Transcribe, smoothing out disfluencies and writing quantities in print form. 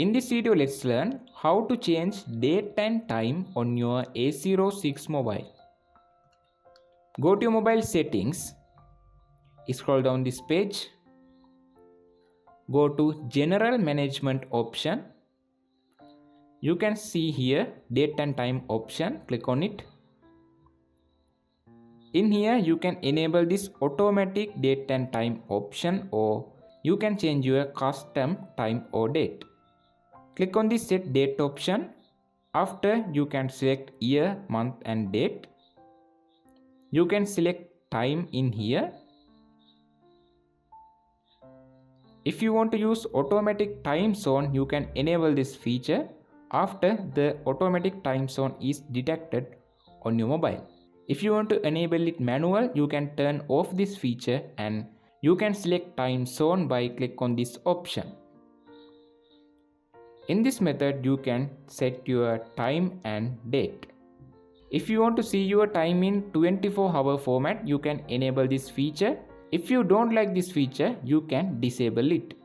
In this video, let's learn how to change date and time on your A06 mobile. Go to your mobile settings, scroll down this page, go to General Management option. You can see here date and time option, click on it. In here you can enable this automatic date and time option, or you can change your custom time or date. Click on the set date option. After, you can select year, month and date. You can select time in here. If you want to use automatic time zone, you can enable this feature after the automatic time zone is detected on your mobile. If you want to enable it manual, you can turn off this feature and you can select time zone by click on this option. In this method, you can set your time and date. If you want to see your time in 24-hour format, you can enable this feature. If you don't like this feature, you can disable it.